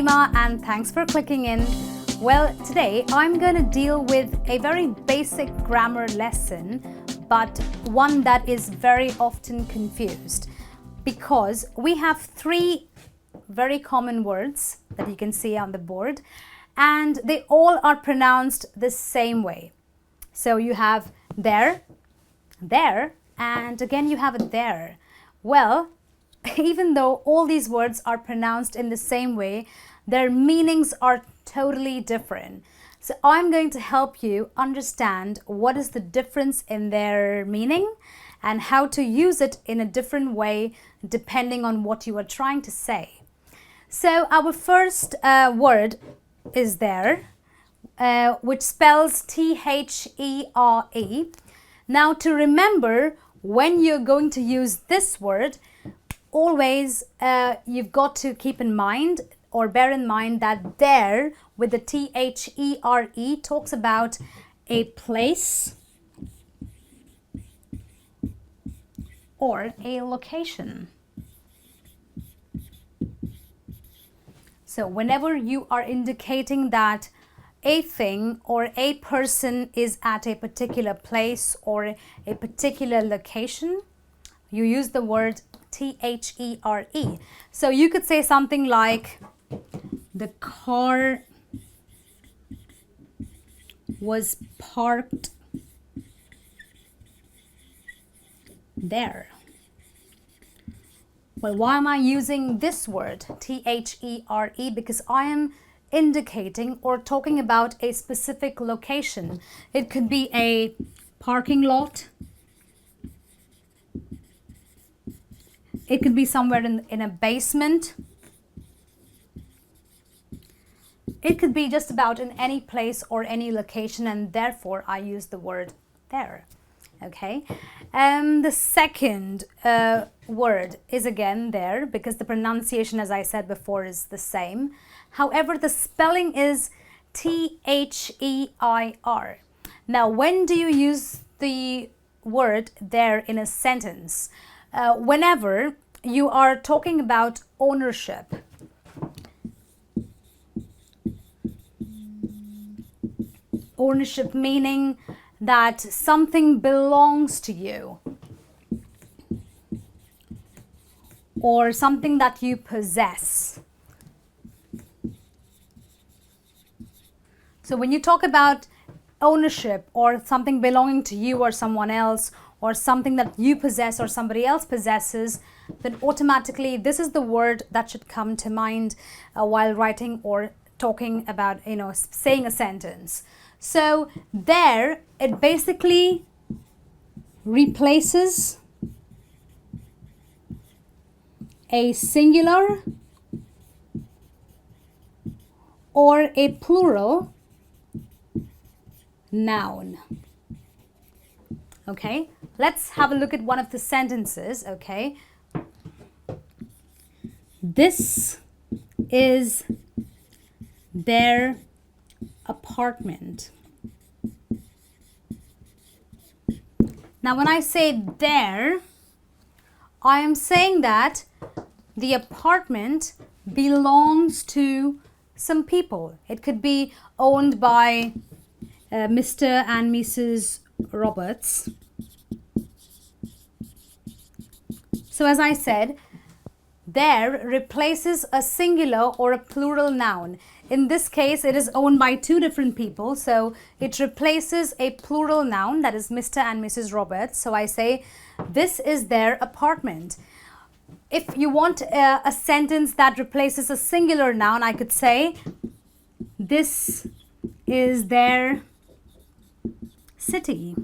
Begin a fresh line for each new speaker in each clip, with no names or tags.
Seema and thanks for clicking in. Well, today I'm going to deal with a very basic grammar lesson, but one that is very often confused because we have three very common words that you can see on the board and they all are pronounced the same way. So you have there, and again you have a there. Well, even though all these words are pronounced in the same way, their meanings are totally different. So I'm going to help you understand what is the difference in their meaning and how to use it in a different way depending on what you are trying to say. So our first word is there, which spells T-H-E-R-E. Now to remember, when you're going to use this word, always you've got to keep in mind or bear in mind that there with the T-H-E-R-E talks about a place or a location. So whenever you are indicating that a thing or a person is at a particular place or a particular location, you use the word T-H-E-R-E. So you could say something like, the car was parked there. Well, why am I using this word, T-H-E-R-E? Because I am indicating or talking about a specific location. It could be a parking lot. It could be somewhere in a basement. It could be just about in any place or any location, and therefore I use the word there. Okay. The second word is again there because the pronunciation, as I said before, is the same. However, the spelling is T-H-E-I-R. Now, when do you use the word there in a sentence? Whenever you are talking about ownership. Ownership meaning that something belongs to you or something that you possess. So when you talk about ownership or something belonging to you or someone else or something that you possess or somebody else possesses, then automatically this is the word that should come to mind while writing or talking about, saying a sentence. So there, it basically replaces a singular or a plural noun. Okay, let's have a look at one of the sentences. Okay, this is their apartment. Now when I say there, I am saying that the apartment belongs to some people. It could be owned by Mr. and Mrs. Roberts. So as I said, there replaces a singular or a plural noun. In this case, it is owned by two different people, so it replaces a plural noun, that is Mr. and Mrs. Roberts. So I say, this is their apartment. If you want a sentence that replaces a singular noun, I could say, this is their city.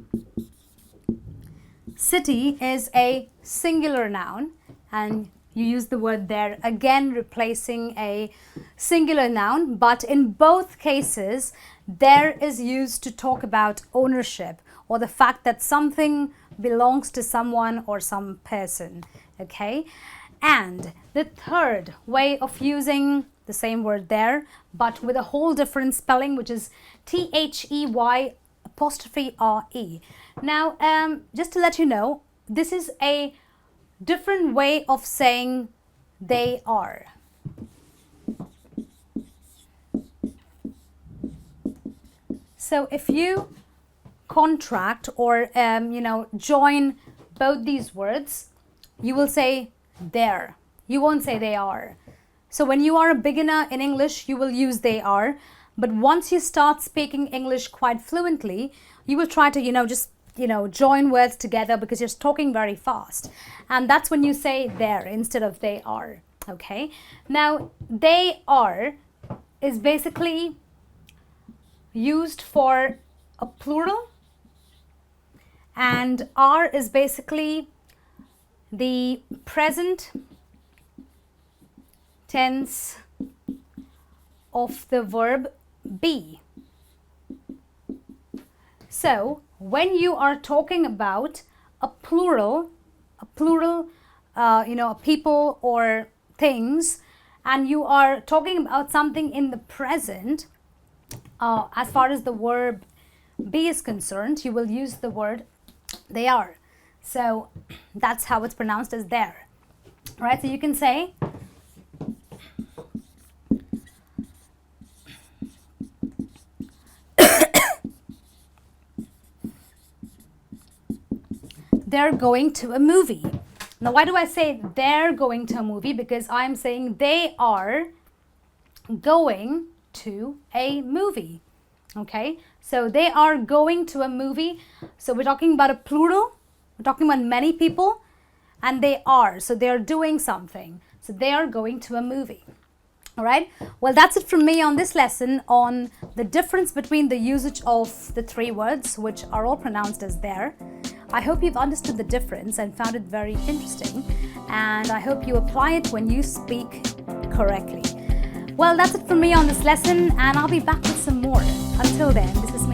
City is a singular noun, and you use the word there, again replacing a singular noun, but in both cases, there is used to talk about ownership or the fact that something belongs to someone or some person, okay? And the third way of using the same word there, but with a whole different spelling, which is T-H-E-Y''R''E. Now, just to let you know, this is a different way of saying they are. So if you contract or join both these words, you will say there. You won't say they are. So when you are a beginner in English, you will use they are. But once you start speaking English quite fluently, you will try to join words together because you're talking very fast. And that's when you say there instead of they are. Okay. Now, they are is basically used for a plural, and are is basically the present tense of the verb be. So when you are talking about a plural, people or things, and you are talking about something in the present, as far as the verb be is concerned, you will use the word they are. So that's how it's pronounced as there. Right? So you can say they're going to a movie. Now, why do I say they're going to a movie? Because I'm saying they are going to a movie. Okay, so they are going to a movie. So we're talking about a plural, we're talking about many people, and they are, so they're doing something. So they are going to a movie. All right, well, that's it from me on this lesson on the difference between the usage of the three words, which are all pronounced as there. I hope you've understood the difference and found it very interesting, and I hope you apply it when you speak correctly. Well, that's it from me on this lesson, and I'll be back with some more. Until then, this is